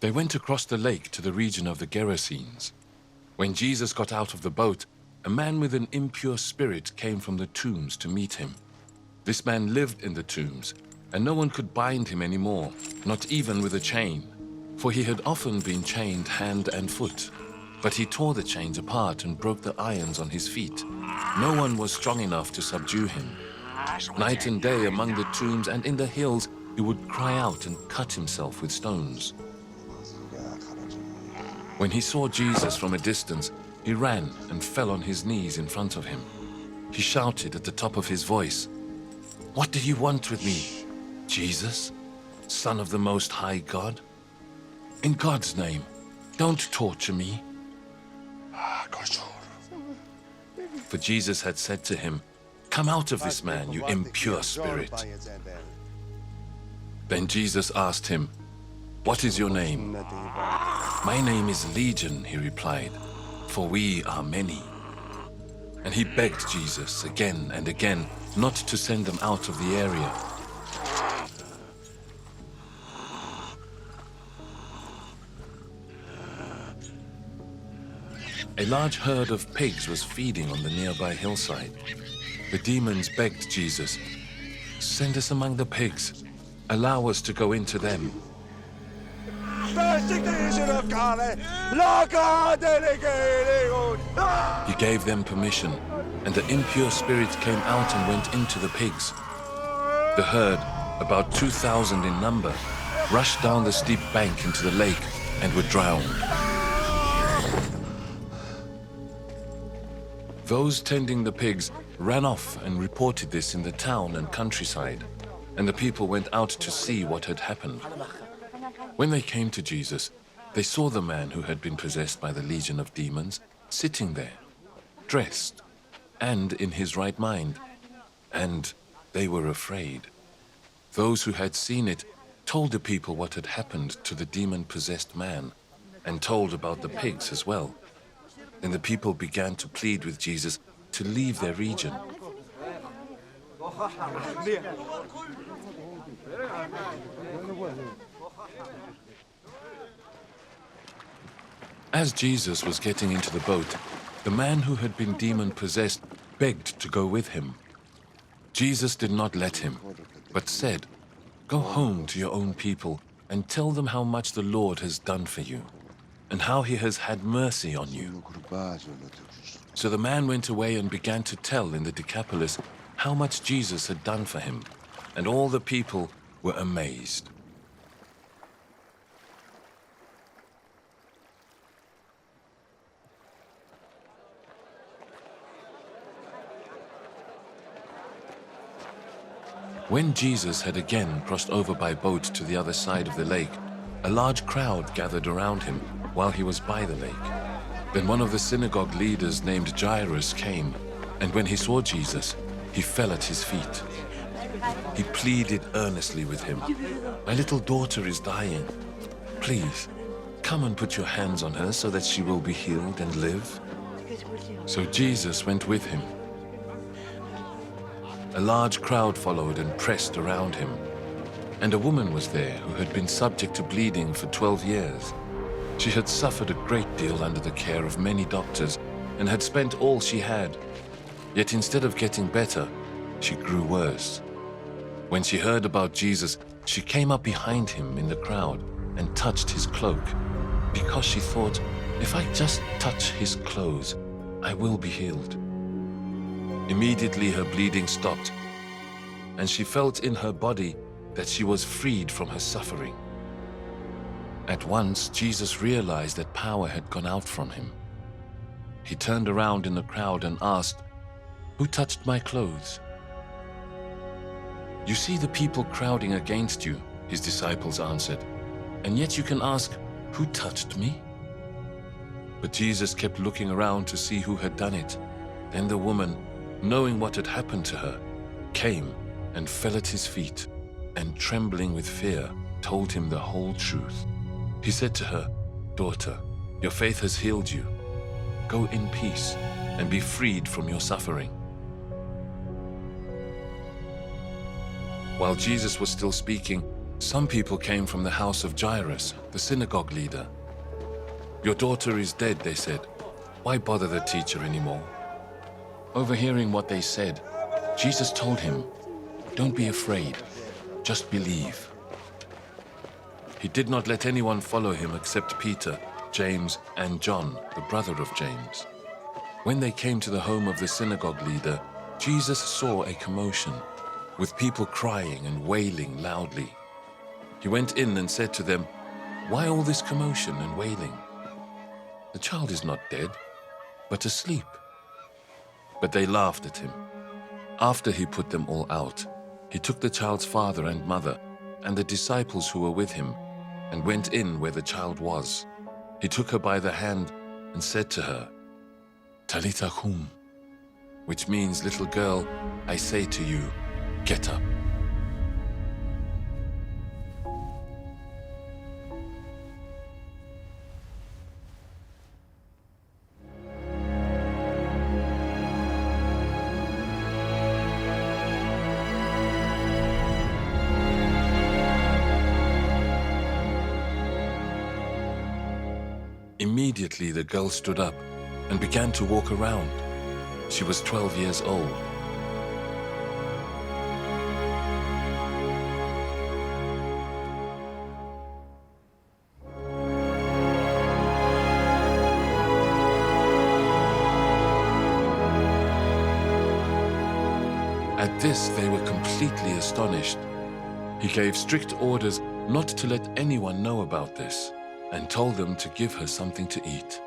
They went across the lake to the region of the Gerasenes. When Jesus got out of the boat, a man with an impure spirit came from the tombs to meet him. This man lived in the tombs, and no one could bind him anymore, not even with a chain, for he had often been chained hand and foot. But he tore the chains apart and broke the irons on his feet. No one was strong enough to subdue him. Night and day among the tombs and in the hills, he would cry out and cut himself with stones. When he saw Jesus from a distance, he ran and fell on his knees in front of him. He shouted at the top of his voice, "What do you want with me, Jesus, Son of the Most High God? In God's name, don't torture me." For Jesus had said to him, "Come out of this man, you impure spirit." Then Jesus asked him, "What is your name?" "My name is Legion," he replied, "for we are many." And he begged Jesus again and again not to send them out of the area. A large herd of pigs was feeding on the nearby hillside. The demons begged Jesus, "Send us among the pigs. Allow us to go into them." He gave them permission, and the impure spirit came out and went into the pigs. The herd, about 2,000 in number, rushed down the steep bank into the lake and were drowned. Those tending the pigs ran off and reported this in the town and countryside, and the people went out to see what had happened. When they came to Jesus, they saw the man who had been possessed by the legion of demons sitting there, dressed and in his right mind, and they were afraid. Those who had seen it told the people what had happened to the demon-possessed man, and told about the pigs as well. Then the people began to plead with Jesus to leave their region. As Jesus was getting into the boat, the man who had been demon-possessed begged to go with him. Jesus did not let him, but said, "Go home to your own people and tell them how much the Lord has done for you, and how he has had mercy on you." So the man went away and began to tell in the Decapolis how much Jesus had done for him, and all the people were amazed. When Jesus had again crossed over by boat to the other side of the lake, a large crowd gathered around him while he was by the lake. Then one of the synagogue leaders named Jairus came, and when he saw Jesus, he fell at his feet. He pleaded earnestly with him, "My little daughter is dying. Please, come and put your hands on her so that she will be healed and live." So Jesus went with him. A large crowd followed and pressed around him. And a woman was there who had been subject to bleeding for 12 years. She had suffered a great deal under the care of many doctors and had spent all she had. Yet instead of getting better, she grew worse. When she heard about Jesus, she came up behind him in the crowd and touched his cloak, because she thought, "If I just touch his clothes, I will be healed." Immediately her bleeding stopped, and she felt in her body that she was freed from her suffering. At once, Jesus realized that power had gone out from him. He turned around in the crowd and asked, "Who touched my clothes?" "You see the people crowding against you," his disciples answered, "and yet you can ask, 'Who touched me?'" But Jesus kept looking around to see who had done it. Then the woman, knowing what had happened to her, came and fell at his feet, and trembling with fear, told him the whole truth. He said to her, "Daughter, your faith has healed you. Go in peace and be freed from your suffering." While Jesus was still speaking, Some people came from the house of Jairus, the synagogue leader. "Your daughter is dead," they said. "Why bother the teacher anymore?" Overhearing what they said, Jesus told him, "Don't be afraid, just believe." He did not let anyone follow him except Peter, James, and John, the brother of James. When they came to the home of the synagogue leader, Jesus saw a commotion, with people crying and wailing loudly. He went in and said to them, "Why all this commotion and wailing? The child is not dead, but asleep." But they laughed at him. After he put them all out, he took the child's father and mother and the disciples who were with him and went in where the child was. He took her by the hand and said to her, "Talitha kum," which means, "Little girl, I say to you, get up." Immediately the girl stood up and began to walk around. She was 12 years old. At this, they were completely astonished. He gave strict orders not to let anyone know about this, and told them to give her something to eat.